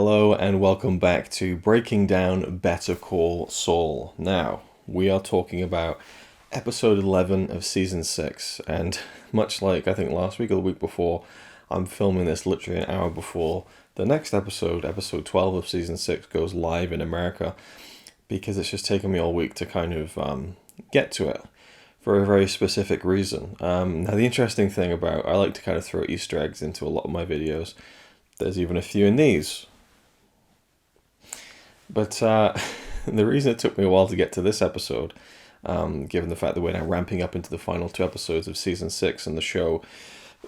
Hello and welcome back to Breaking Down Better Call Saul. Now, we are talking about episode 11 of season 6, and much like I think last week or the week before, I'm filming this literally an hour before the next episode, episode 12 of season 6, goes live in America, because it's just taken me all week to kind of get to it for a very specific reason. Now, the interesting thing about, I like to kind of throw Easter eggs into a lot of my videos. There's even a few in these. But the reason it took me a while to get to this episode, given the fact that we're now ramping up into the final 2 episodes of season 6 and the show,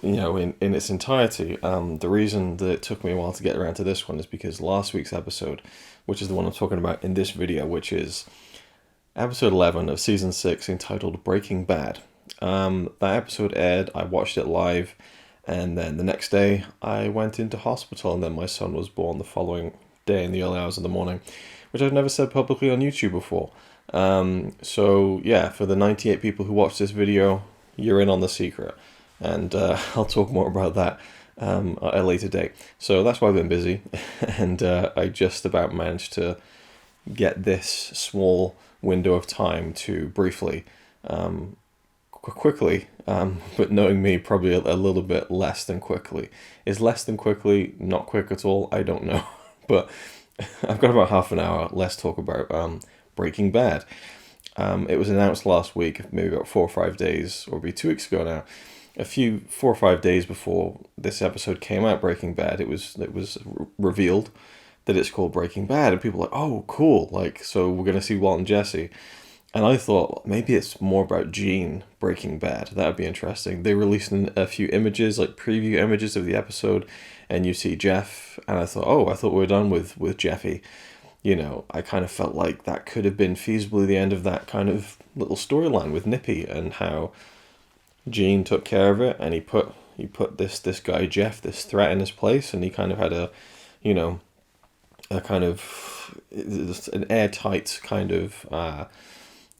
in its entirety, the reason that it took me a while to get around to this one is because last week's episode, which is the one I'm talking about in this video, which is episode 11 of season 6, entitled Breaking Bad. That episode aired, I watched it live, and then the next day I went into hospital, and then my son was born the following day in the early hours of the morning, which I've never said publicly on YouTube before. So yeah, for the 98 people who watch this video, you're in on the secret, and I'll talk more about that at a later date. So that's why I've been busy, and I just about managed to get this small window of time to briefly, quickly, but knowing me, probably a little bit less than quickly. Is less than quickly not quick at all? I don't know. But I've got about half an hour. Let's talk about Breaking Bad. It was announced last week, maybe about 4 or 5 days, or maybe 2 weeks ago now. 4 or 5 days before this episode came out, Breaking Bad, it was revealed that it's called Breaking Bad, and people were like, oh, cool, like, so we're going to see Walt and Jesse. And I thought, maybe it's more about Gene Breaking Bad. That would be interesting. They released a few images, like preview images of the episode, and you see Jeff, and I thought we were done with Jeffy. I kind of felt like that could have been feasibly the end of that kind of little storyline with Nippy, and how Gene took care of it, and he put this guy Jeff, this threat in his place, and he kind of had a kind of an airtight kind of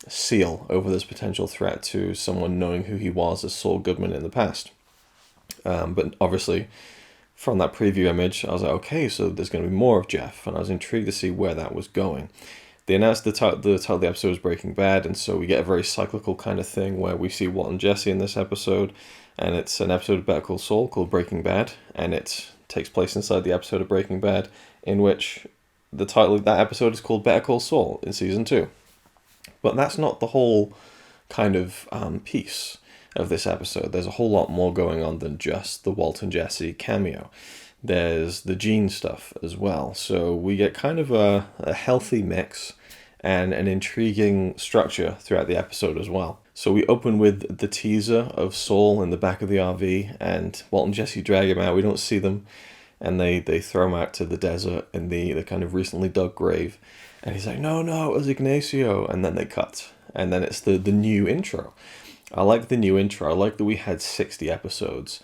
seal over this potential threat to someone knowing who he was as Saul Goodman in the past. But obviously, from that preview image, I was like, okay, so there's going to be more of Jeff, and I was intrigued to see where that was going. They announced the title of the episode was Breaking Bad, and so we get a very cyclical kind of thing where we see Walt and Jesse in this episode, and it's an episode of Better Call Saul called Breaking Bad, and it takes place inside the episode of Breaking Bad, in which the title of that episode is called Better Call Saul in season 2. But that's not the whole kind of piece of this episode. There's a whole lot more going on than just the Walt and Jesse cameo. There's the Gene stuff as well. So we get kind of a healthy mix and an intriguing structure throughout the episode as well. So we open with the teaser of Saul in the back of the RV, and Walt and Jesse drag him out. We don't see them, and they throw him out to the desert in the kind of recently dug grave. And he's like, no, it was Ignacio. And then they cut. And then it's the new intro. I like the new intro. I like that we had 60 episodes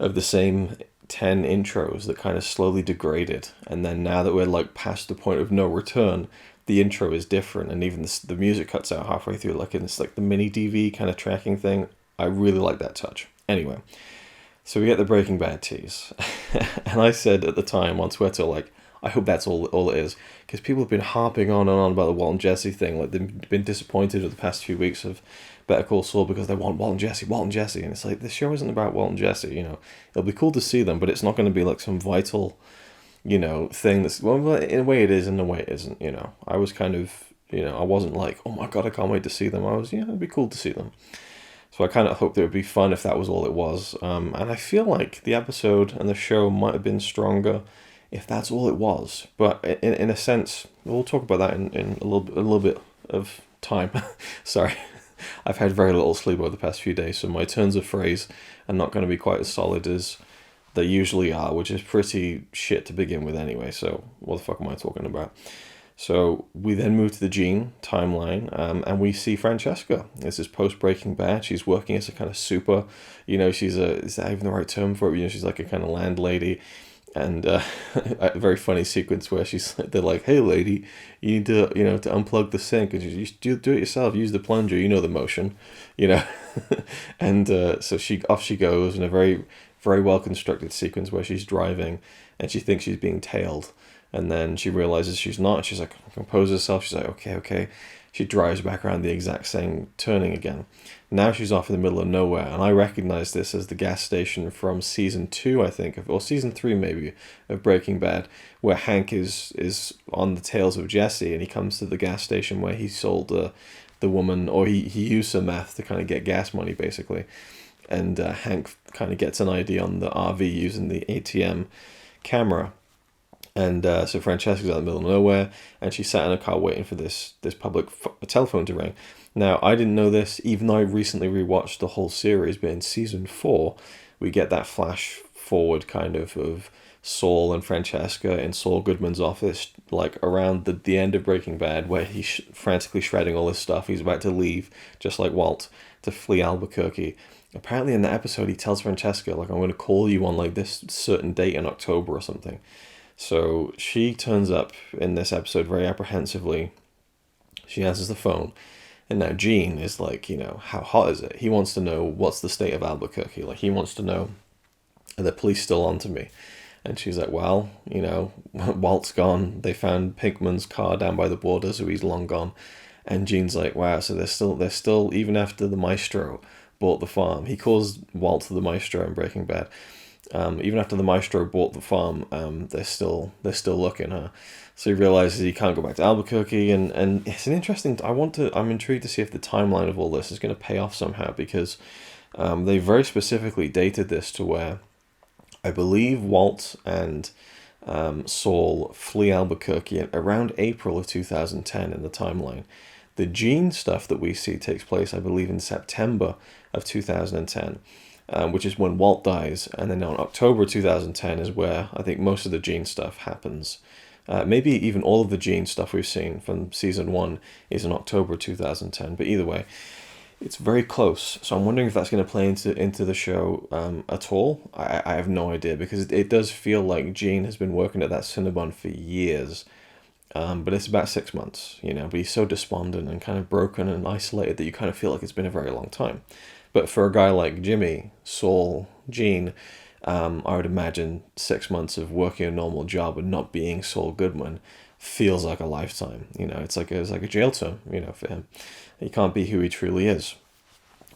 of the same 10 intros that kind of slowly degraded. And then now that we're like past the point of no return, the intro is different. And even the music cuts out halfway through, like it's like the mini DV kind of tracking thing. I really like that touch. Anyway, so we get the Breaking Bad tease. And I said at the time on Twitter, like, I hope that's all it is, because people have been harping on and on about the Walt and Jesse thing. Like, they've been disappointed with the past few weeks of Better Call Saul because they want Walt and Jesse, and it's like, this show isn't about Walt and Jesse. It'll be cool to see them, but it's not going to be like some vital, thing that's, well, in a way it is, in a way it isn't. I was kind of, I wasn't like, oh my god, I can't wait to see them. I was, it'd be cool to see them. So I kind of hoped it would be fun if that was all it was. And I feel like the episode and the show might have been stronger if that's all it was. But in a sense, we'll talk about that in a little bit of time. Sorry, I've had very little sleep over the past few days, so my turns of phrase are not going to be quite as solid as they usually are, which is pretty shit to begin with anyway, so what the fuck am I talking about? So we then move to the Gene timeline, and we see Francesca. This is post-Breaking Bad. She's working as a kind of super, is that even the right term for it? She's like a kind of landlady. And a very funny sequence where they're like, hey lady, you need to to unplug the sink, and you do it yourself, use the plunger, the motion, and so off she goes in a very, very well constructed sequence where she's driving and she thinks she's being tailed, And then she realizes she's not. She's like, compose herself. She's like, okay, okay. She drives back around the exact same turning again. Now she's off in the middle of nowhere, and I recognize this as the gas station from season 2, I think, or season 3 maybe, of Breaking Bad, where Hank is on the tails of Jesse, and he comes to the gas station where he sold the woman, or he used some meth to kind of get gas money, basically. And Hank kind of gets an ID on the RV using the ATM camera. And so Francesca's out in the middle of nowhere, and she sat in a car waiting for this public telephone to ring. Now, I didn't know this, even though I recently rewatched the whole series, but in season 4, we get that flash forward kind of Saul and Francesca in Saul Goodman's office, like around the end of Breaking Bad, where he's frantically shredding all his stuff. He's about to leave, just like Walt, to flee Albuquerque. Apparently in that episode, he tells Francesca, like, I'm going to call you on like this certain date in October or something. So she turns up in this episode very apprehensively. She answers the phone. And now Gene is like, how hot is it? He wants to know what's the state of Albuquerque. Like, he wants to know, are the police still on to me? And she's like, well, Walt's gone. They found Pinkman's car down by the border, so he's long gone. And Gene's like, wow, so they're still, even after the maestro bought the farm. He calls Walt the maestro in Breaking Bad. Even after the maestro bought the farm, they're still looking. So he realizes he can't go back to Albuquerque, and it's an interesting. I'm intrigued to see if the timeline of all this is going to pay off somehow, because they very specifically dated this to where I believe Walt and Saul flee Albuquerque around April of 2010 in the timeline. The Gene stuff that we see takes place, I believe, in September of 2010. Which is when Walt dies, and then on October 2010 is where I think most of the Gene stuff happens. Maybe even all of the Gene stuff we've seen from season 1 is in October 2010, but either way, it's very close. So I'm wondering if that's going to play into the show at all. I have no idea, because it does feel like Gene has been working at that Cinnabon for years, but it's about 6 months, but he's so despondent and kind of broken and isolated that you kind of feel like it's been a very long time. But for a guy like Jimmy, Saul, Gene, I would imagine 6 months of working a normal job and not being Saul Goodman feels like a lifetime. It's like a jail term, for him. He can't be who he truly is.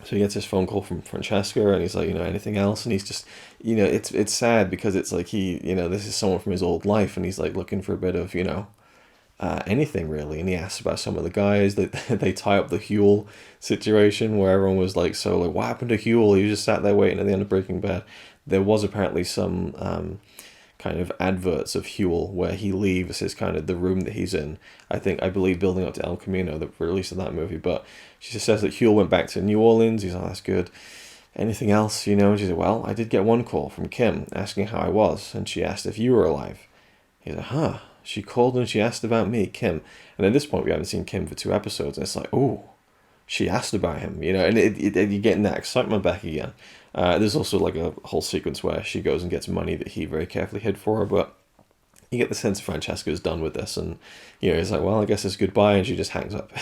So he gets this phone call from Francesca, and he's like, anything else? And he's just, it's sad, because it's like this is someone from his old life, and he's like looking for a bit of, anything really. And he asks about some of the guys that they tie up the Huel situation, where everyone was like, so like, what happened to Huel? He just sat there waiting at the end of Breaking Bad. There was apparently some kind of adverts of Huel where he leaves his kind of the room that he's in. I believe building up to El Camino, the release of that movie. But she just says that Huel went back to New Orleans. He's like, that's good. Anything else? And she said, well, I did get one call from Kim asking how I was, and she asked if you were alive. He's like, huh. She called and she asked about me, Kim. And at this point, we haven't seen Kim for 2 episodes. And it's like, oh, she asked about him, and you're getting that excitement back again. There's also like a whole sequence where she goes and gets money that he very carefully hid for her. But you get the sense Francesca's done with this. And, he's like, well, I guess it's goodbye. And she just hangs up,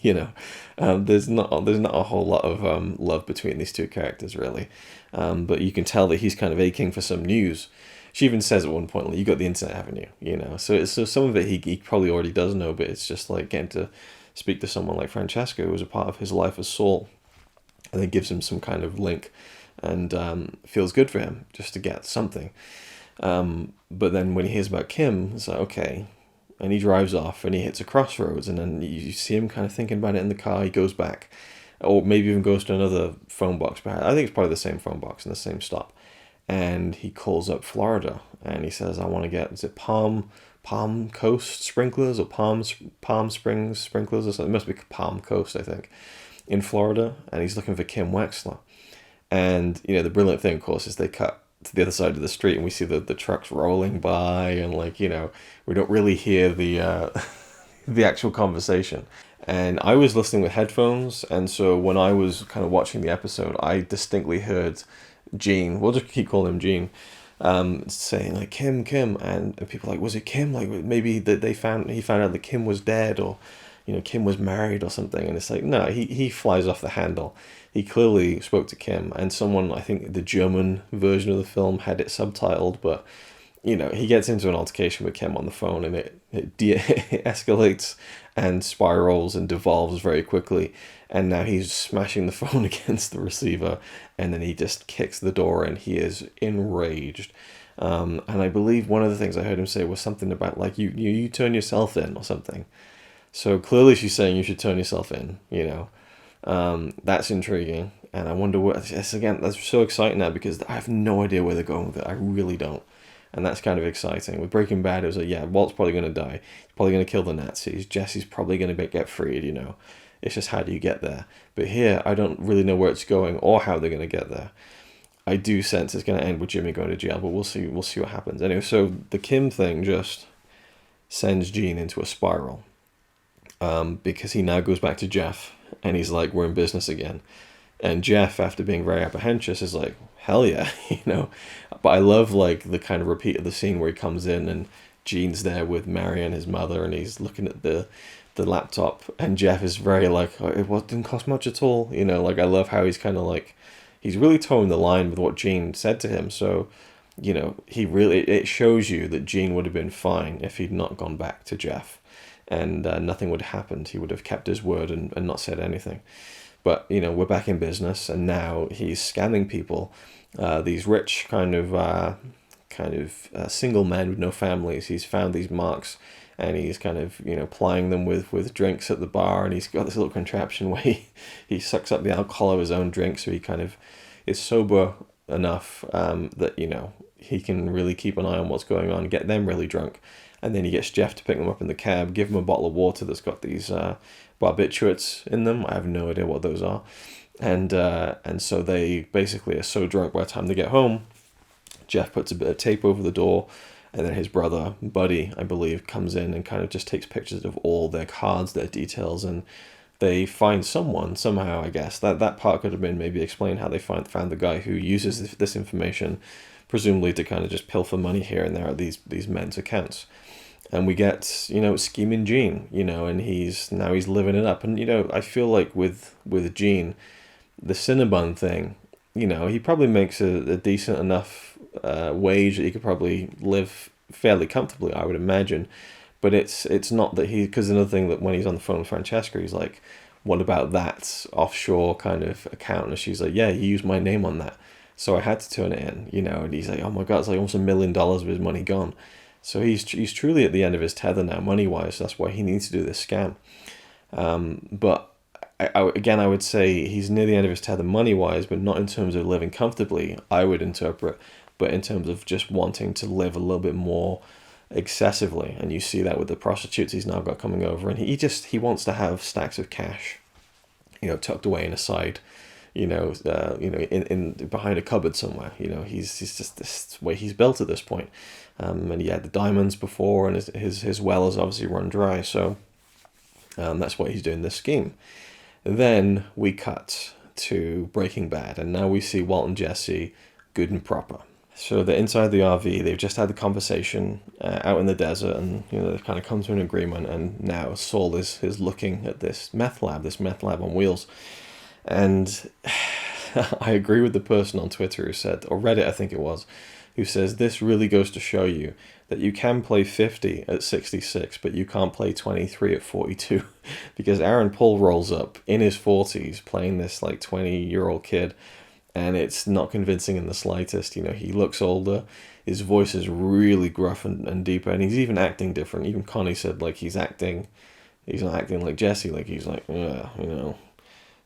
There's not a whole lot of love between these two characters, really. But you can tell that he's kind of aching for some news. She even says at one point, like, you got the internet, haven't you? So some of it he probably already does know, but it's just like getting to speak to someone like Francesca, who was a part of his life as Saul, and it gives him some kind of link, and feels good for him just to get something. But then when he hears about Kim, it's like, okay, and he drives off and he hits a crossroads, and then you see him kind of thinking about it in the car. He goes back, or maybe even goes to another phone box. But I think it's probably the same phone box in the same stop. And he calls up Florida, and he says, I want to get, is it Palm Coast sprinklers, or Palm Springs sprinklers or something? It must be Palm Coast, I think, in Florida. And he's looking for Kim Wexler. And, the brilliant thing, of course, is they cut to the other side of the street, and we see the trucks rolling by, and we don't really hear the the actual conversation. And I was listening with headphones, and so when I was kind of watching the episode, I distinctly heard Gene, we'll just keep calling him Gene, saying like, Kim, and people are like, was it Kim? Like, maybe that he found out that Kim was dead, or Kim was married or something. And it's like, no, he flies off the handle. He clearly spoke to Kim, and someone, I think the German version of the film had it subtitled, but he gets into an altercation with Kim on the phone, and it escalates and spirals and devolves very quickly. And now he's smashing the phone against the receiver, and then he just kicks the door in. He is enraged. And I believe one of the things I heard him say was something about, like, you turn yourself in or something. So clearly she's saying you should turn yourself in. That's intriguing. And I wonder that's so exciting now, because I have no idea where they're going with it. I really don't. And that's kind of exciting. With Breaking Bad, it was like, yeah, Walt's probably going to die. He's probably going to kill the Nazis. Jesse's probably going to get freed. It's just, how do you get there? But here, I don't really know where it's going or how they're going to get there. I do sense it's going to end with Jimmy going to jail, but we'll see. We'll see what happens. Anyway, so the Kim thing just sends Gene into a spiral, because he now goes back to Jeff, and he's like, we're in business again. And Jeff, after being very apprehensive, is like, hell yeah. But I love, like, the kind of repeat of the scene where he comes in and Gene's there with Mary and his mother, and he's looking at the laptop, and Jeff is very like, oh, it didn't cost much at all. Like, I love how he's kind of like, he's really towing the line with what Gene said to him. So, it shows you that Gene would have been fine if he'd not gone back to Jeff, and nothing would have happened. He would have kept his word and not said anything. But, we're back in business, and now he's scamming people, these rich kind of single men with no families. He's found these marks, and he's kind of, plying them with drinks at the bar, and he's got this little contraption where he sucks up the alcohol of his own drink, so he kind of is sober enough that, he can really keep an eye on what's going on, get them really drunk. And then he gets Jeff to pick them up in the cab, give him a bottle of water that's got these barbiturates in them. I have no idea what those are. And so they basically are so drunk by the time they get home, Jeff puts a bit of tape over the door, and then his brother, Buddy, I believe, comes in and kind of just takes pictures of all their cards, their details, and they find someone, somehow, I guess. That part could have been maybe explained, how they found the guy who uses this information, presumably to kind of just pilfer money here and there at these men's accounts. And we get, Scheming Gene, and he's living it up. And, I feel like with Gene, the Cinnabon thing, he probably makes a decent enough wage that he could probably live fairly comfortably, I would imagine. But it's not that because another thing that when he's on the phone with Francesca, he's like, what about that offshore kind of account? And she's like, yeah, you used my name on that, so I had to turn it in, and he's like, oh my God, it's like almost $1 million of his money gone. So he's truly at the end of his tether now, money-wise. That's why he needs to do this scam. But I would say he's near the end of his tether money-wise, but not in terms of living comfortably, I would interpret, but in terms of just wanting to live a little bit more excessively. And you see that with the prostitutes he's now got coming over. And he wants to have stacks of cash, tucked away in a side, in behind a cupboard somewhere. He's just this way he's built at this point. And he had the diamonds before, and his well is obviously run dry. So that's why he's doing this scheme. Then we cut to Breaking Bad, and now we see Walt and Jesse good and proper. So they're inside the RV. They've just had the conversation out in the desert, and they've kind of come to an agreement. And now Saul is looking at this meth lab on wheels. And I agree with the person on Twitter who said, or Reddit I think it was, who says this really goes to show you that you can play 50 at 66, but you can't play 23 at 42. Because Aaron Paul rolls up in his 40s playing this like 20-year-old kid, and it's not convincing in the slightest. He looks older, his voice is really gruff and deeper, and he's even acting different. Even Connie said, like, he's not acting like Jesse, like he's like, yeah,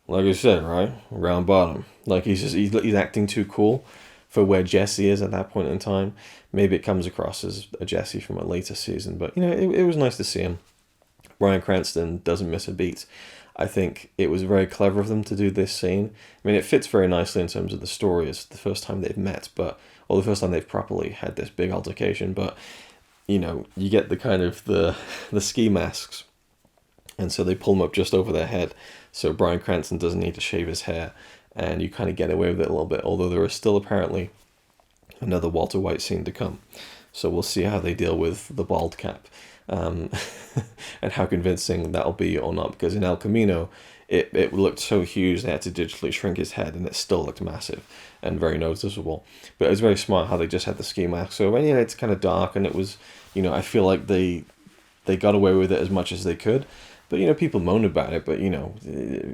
like I said, right, round bottom. Like he's acting too cool for where Jesse is at that point in time. Maybe it comes across as a Jesse from a later season, but it was nice to see him. Bryan Cranston doesn't miss a beat. I think it was very clever of them to do this scene. I mean, it fits very nicely in terms of the story. It's the first time they've met, or the first time they've properly had this big altercation. But you get the kind of the ski masks, and so they pull them up just over their head, so Bryan Cranston doesn't need to shave his hair, and you kind of get away with it a little bit. Although there is still apparently another Walter White scene to come, so we'll see how they deal with the bald cap. And how convincing that'll be or not, because in El Camino it looked so huge they had to digitally shrink his head, and it still looked massive and very noticeable. But it was very smart how they just had the ski mask. So anyway, it's kind of dark, and it was, I feel like they got away with it as much as they could. But people moaned about it. But Giancarlo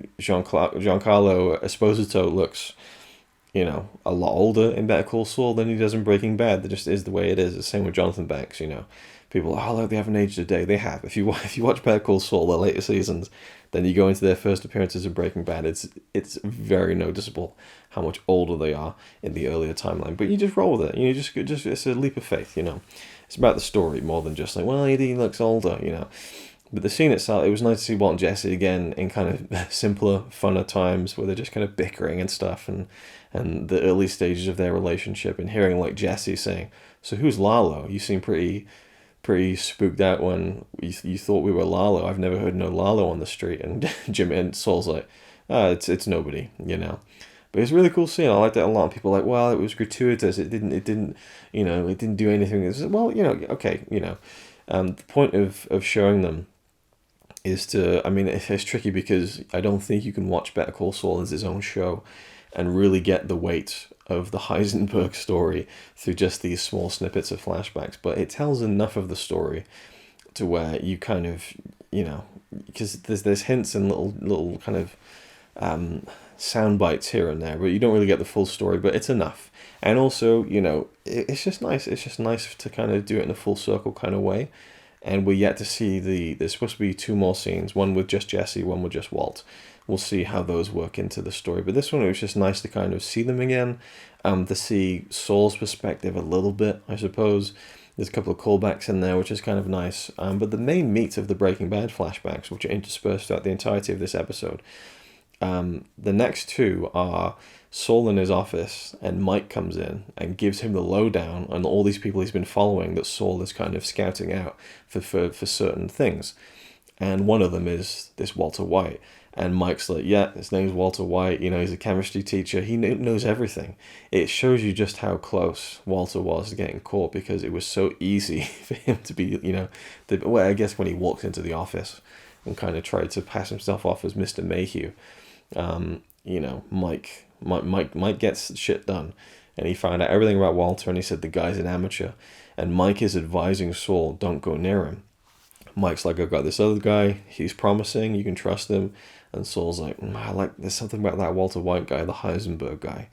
Esposito looks, a lot older in Better Call Saul than he does in Breaking Bad. That just is the way it is. The same with Jonathan Banks. People are, look, they haven't aged a day. They have. If you watch Better Call Saul, the later seasons, then you go into their first appearances in Breaking Bad. It's very noticeable how much older they are in the earlier timeline. But you just roll with it. Just it's a leap of faith. It's about the story more than just like, well, he looks older. But the scene itself, it was nice to see Walt and Jesse again in kind of simpler, funner times where they're just kind of bickering and stuff, and the early stages of their relationship, and hearing like Jesse saying, "So who's Lalo? You seem pretty spooked out when you thought we were Lalo. I've never heard no Lalo on the street." And Jim and Saul's like, it's nobody. But it's a really cool scene. I liked it a lot. And people are like, well, it was gratuitous. It didn't it didn't do anything. It's, well, okay, the point of showing them is to, it's tricky because I don't think you can watch Better Call Saul as its own show and really get the weight of the Heisenberg story through just these small snippets of flashbacks. But it tells enough of the story to where you kind of, because there's hints and little kind of sound bites here and there, but you don't really get the full story, but it's enough. And also, it's just nice. It's just nice to kind of do it in a full circle kind of way. And we're yet to see there's supposed to be 2 more scenes, one with just Jesse, one with just Walt. We'll see how those work into the story. But this one, it was just nice to kind of see them again, to see Saul's perspective a little bit, I suppose. There's a couple of callbacks in there, which is kind of nice. But the main meat of the Breaking Bad flashbacks, which are interspersed throughout the entirety of this episode, the next 2 are Saul in his office, and Mike comes in and gives him the lowdown on all these people he's been following that Saul is kind of scouting out for certain things. And one of them is this Walter White. And Mike's like, yeah, his name's Walter White. He's a chemistry teacher. He knows everything. It shows you just how close Walter was to getting caught, because it was so easy for him to be, I guess when he walked into the office and kind of tried to pass himself off as Mr. Mayhew, Mike gets shit done, and he found out everything about Walter, and he said the guy's an amateur, and Mike is advising Saul, don't go near him. Mike's like, I've got this other guy, he's promising, you can trust him. And Saul's like, there's something about that Walter White guy, the Heisenberg guy.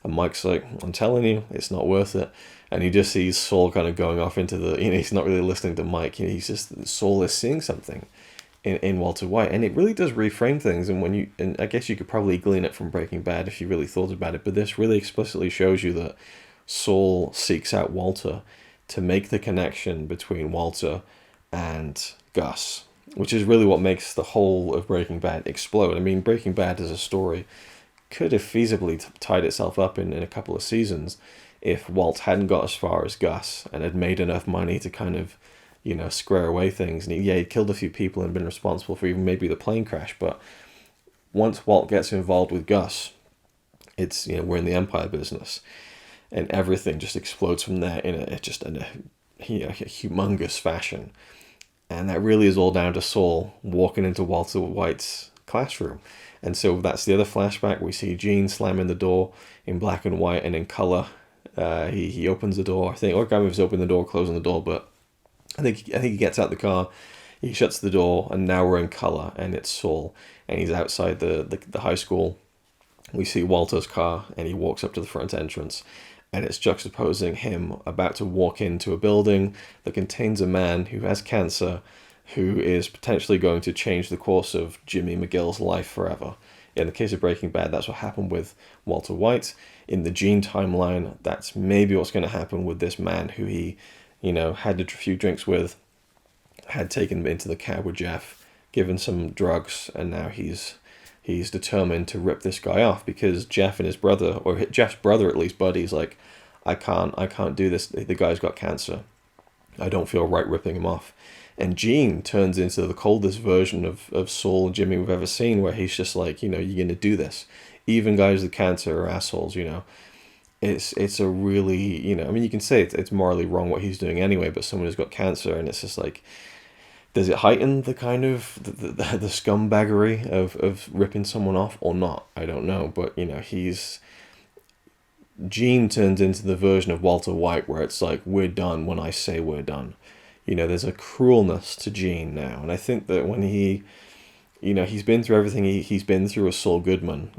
And Mike's like, I'm telling you, it's not worth it. And he just sees Saul kind of going off into the, he's not really listening to Mike. He's just, Saul is seeing something in Walter White. And it really does reframe things. And I guess you could probably glean it from Breaking Bad if you really thought about it. But this really explicitly shows you that Saul seeks out Walter to make the connection between Walter and Gus, which is really what makes the whole of Breaking Bad explode. Breaking Bad as a story could have feasibly tied itself up in a couple of seasons if Walt hadn't got as far as Gus and had made enough money to kind of, square away things. And he'd killed a few people and been responsible for even maybe the plane crash. But once Walt gets involved with Gus, it's, we're in the Empire business. And everything just explodes from there in a humongous fashion. And that really is all down to Saul walking into Walter White's classroom. And so that's the other flashback. We see Gene slamming the door in black and white and in color. He opens the door. I think, or Gamo's opening the door, closing the door, but I think he gets out the car, he shuts the door, and now we're in color, and it's Saul, and he's outside the high school. We see Walter's car, and he walks up to the front entrance, and it's juxtaposing him about to walk into a building that contains a man who has cancer, who is potentially going to change the course of Jimmy McGill's life forever. In the case of Breaking Bad, that's what happened with Walter White. In the Gene timeline, that's maybe what's going to happen with this man who he, had a few drinks with, had taken him into the cab with Jeff, given some drugs, and now he's determined to rip this guy off because Jeff and his brother, or Jeff's brother at least, Buddy's like, I can't do this. The guy's got cancer. I don't feel right ripping him off. And Gene turns into the coldest version of Saul and Jimmy we've ever seen, where he's just like, you're going to do this. Even guys with cancer are assholes, It's a really, you can say it's morally wrong what he's doing anyway, but someone who's got cancer, and it's just like, Does it heighten the kind of the scumbaggery of ripping someone off or not? I don't know, but Gene turns into the version of Walter White where it's like, we're done when I say we're done. There's a cruelness to Gene now, and I think that when he's been through everything he's been through as Saul Goodman,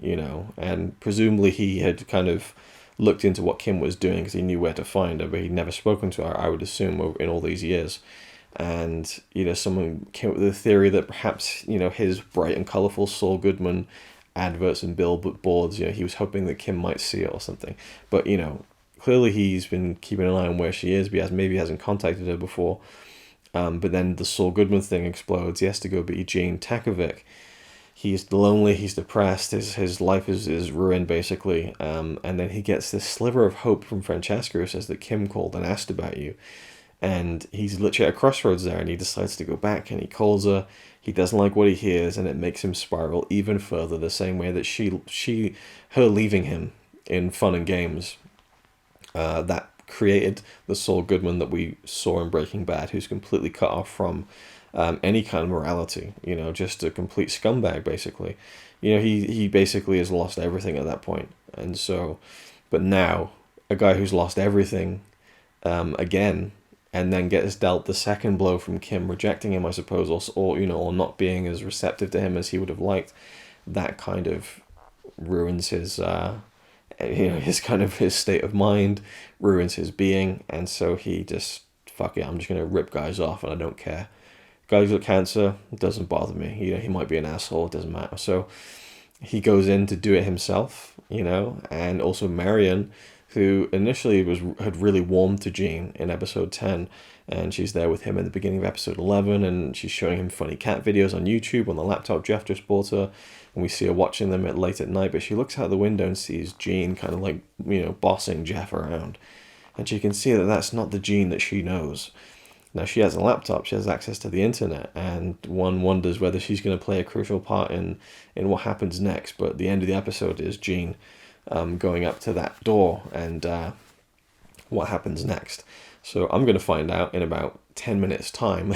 and presumably he had kind of looked into what Kim was doing because he knew where to find her, but he'd never spoken to her, I would assume, in all these years. And, someone came up with the theory that perhaps, his bright and colourful Saul Goodman adverts and billboards, he was hoping that Kim might see it or something. But, clearly he's been keeping an eye on where she is, but maybe hasn't contacted her before. But then the Saul Goodman thing explodes. He has to go be Gene Takovic. He's lonely, he's depressed, his life is ruined, basically. And then he gets this sliver of hope from Francesca, who says that Kim called and asked about you. And he's literally at a crossroads there, and he decides to go back, and he calls her. He doesn't like what he hears, and it makes him spiral even further, the same way that her leaving him in fun and games, that created the Saul Goodman that we saw in Breaking Bad, who's completely cut off from any kind of morality, just a complete scumbag, basically. He basically has lost everything at that point. And so, but now, a guy who's lost everything again, and then gets dealt the second blow from Kim rejecting him, I suppose, or not being as receptive to him as he would have liked, that kind of ruins his his state of mind, ruins his being, and so he just, fuck it, I'm just gonna rip guys off and I don't care. Guys with cancer, it doesn't bother me. He might be an asshole, it doesn't matter. So he goes in to do it himself, and also Marion, who initially had really warmed to Gene in episode 10, and she's there with him in the beginning of episode 11, and she's showing him funny cat videos on YouTube on the laptop Jeff just bought her, and we see her watching them late at night, but she looks out the window and sees Gene kind of like, bossing Jeff around, and she can see that that's not the Gene that she knows. Now, she has a laptop, she has access to the internet, and one wonders whether she's going to play a crucial part in what happens next, but the end of the episode is Gene going up to that door, and what happens next. So I'm going to find out in about 10 minutes time.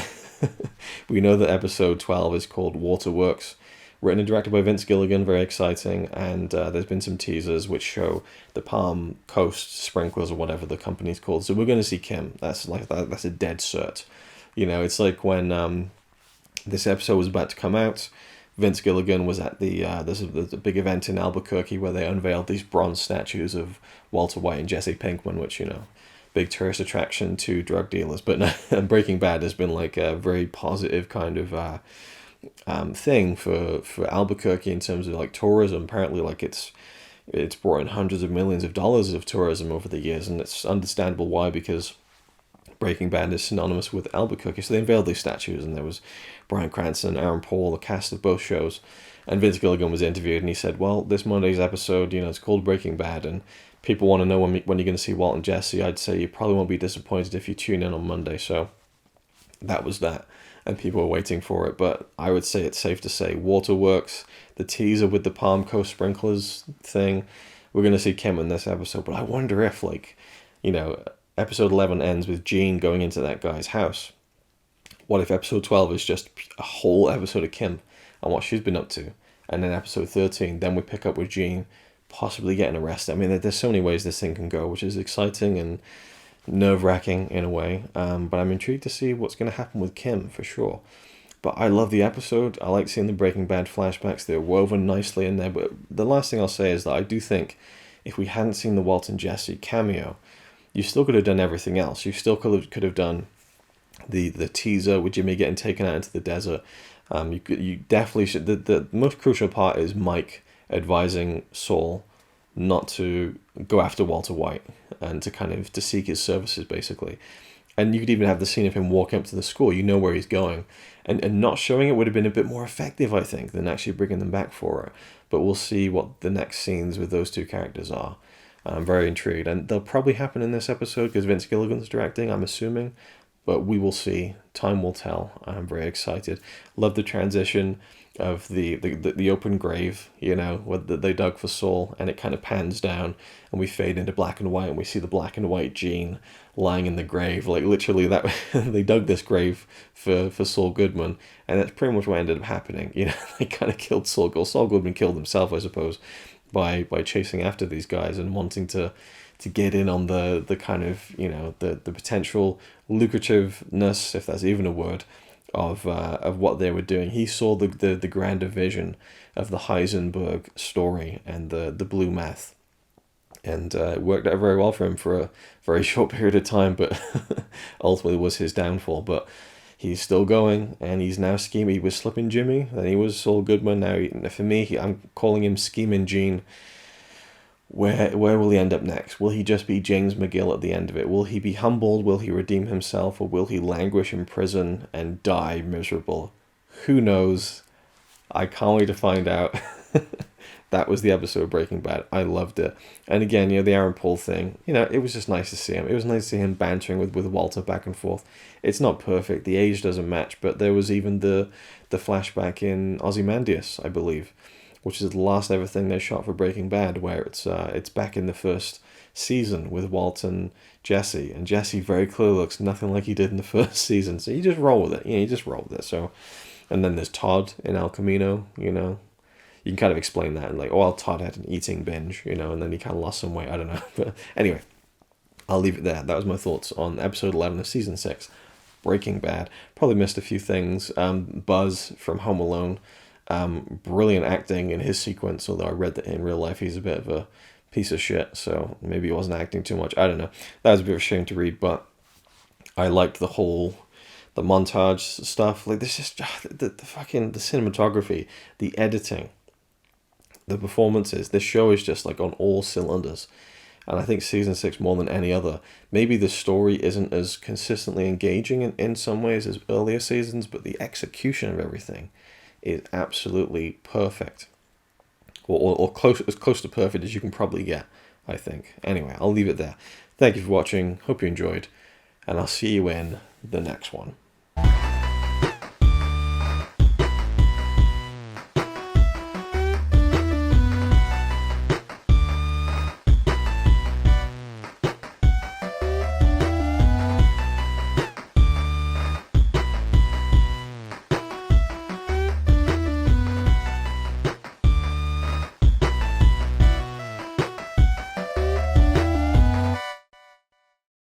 We know that episode 12 is called Waterworks, written and directed by Vince Gilligan, very exciting, and there's been some teasers which show the Palm Coast Sprinklers, or whatever the company's called. So we're going to see Kim. That's a dead cert. It's like when this episode was about to come out, Vince Gilligan was at there's a big event in Albuquerque where they unveiled these bronze statues of Walter White and Jesse Pinkman, which, big tourist attraction to drug dealers. But Breaking Bad has been like a very positive kind of thing for Albuquerque in terms of like tourism. Apparently, like it's brought in hundreds of millions of dollars of tourism over the years, and it's understandable why, because Breaking Bad is synonymous with Albuquerque. So they unveiled these statues, and there was Bryan Cranston, Aaron Paul, the cast of both shows, and Vince Gilligan was interviewed, and he said, well, this Monday's episode, it's called Breaking Bad, and people want to know when you're going to see Walt and Jesse. I'd say you probably won't be disappointed if you tune in on Monday. So that was that, and people were waiting for it. But I would say it's safe to say Waterworks, the teaser with the Palm Coast Sprinklers thing, we're going to see Kim in this episode. But I wonder if, episode 11 ends with Gene going into that guy's house. What if episode 12 is just a whole episode of Kim and what she's been up to? And then episode 13, then we pick up with Gene possibly getting arrested. I mean, there's so many ways this thing can go, which is exciting and nerve-wracking in a way. But I'm intrigued to see what's going to happen with Kim, for sure. But I love the episode. I like seeing the Breaking Bad flashbacks. They're woven nicely in there. But the last thing I'll say is that I do think if we hadn't seen the Walt and Jesse cameo, you still could have done everything else. You still could have done the teaser with Jimmy getting taken out into the desert. You definitely should. The most crucial part is Mike advising Saul not to go after Walter White and to seek his services, basically. And you could even have the scene of him walking up to the school. You know where he's going. And not showing it would have been a bit more effective, I think, than actually bringing them back for it. But we'll see what the next scenes with those two characters are. I'm very intrigued. And they'll probably happen in this episode because Vince Gilligan's directing, I'm assuming. but we will see. Time will tell. I'm very excited. Love the transition of the open grave, what they dug for Saul, and it kind of pans down, and we fade into black and white, and we see the black and white Gene lying in the grave. Like literally, that they dug this grave for Saul Goodman, and that's pretty much what ended up happening. They kind of killed Saul. Well, Saul Goodman killed himself, I suppose, by chasing after these guys and wanting to get in on the kind of the potential lucrativeness, if that's even a word, of what they were doing. He saw the grander vision of the Heisenberg story and the blue meth, and it worked out very well for him for a very short period of time, but ultimately was his downfall. But he's still going, and he's now scheming. He was Slipping Jimmy, then he was Saul Goodman. Now, for me, I'm calling him Scheming Gene. Where will he end up next? Will he just be James McGill at the end of it? Will he be humbled? Will he redeem himself? Or will he languish in prison and die miserable? Who knows? I can't wait to find out. That was the episode of Breaking Bad. I loved it. And again, the Aaron Paul thing, it was just nice to see him. It was nice to see him bantering with Walter back and forth. It's not perfect. The age doesn't match, but there was even the flashback in Ozymandias, I believe, which is the last ever thing they shot for Breaking Bad, where it's back in the first season with Walt and Jesse, and Jesse very clearly looks nothing like he did in the first season. So you just roll with it. You just roll with it. So, and then there's Todd in El Camino. You can kind of explain that and like, oh, well, Todd had an eating binge, and then he kind of lost some weight. I don't know, but anyway, I'll leave it there. That was my thoughts on episode 11 of season 6, Breaking Bad. Probably missed a few things. Buzz from Home Alone. Brilliant acting in his sequence, although I read that in real life he's a bit of a piece of shit, so maybe he wasn't acting too much. I don't know. That was a bit of a shame to read, but I liked the montage stuff. Like, this is the fucking the cinematography, the editing, the performances. This show is just like on all cylinders. And I think season 6, more than any other, maybe the story isn't as consistently engaging in some ways as earlier seasons, but the execution of everything is absolutely perfect, or as close to perfect as you can probably get, I think. Anyway, I'll leave it there. Thank you for watching. Hope you enjoyed, and I'll see you in the next one.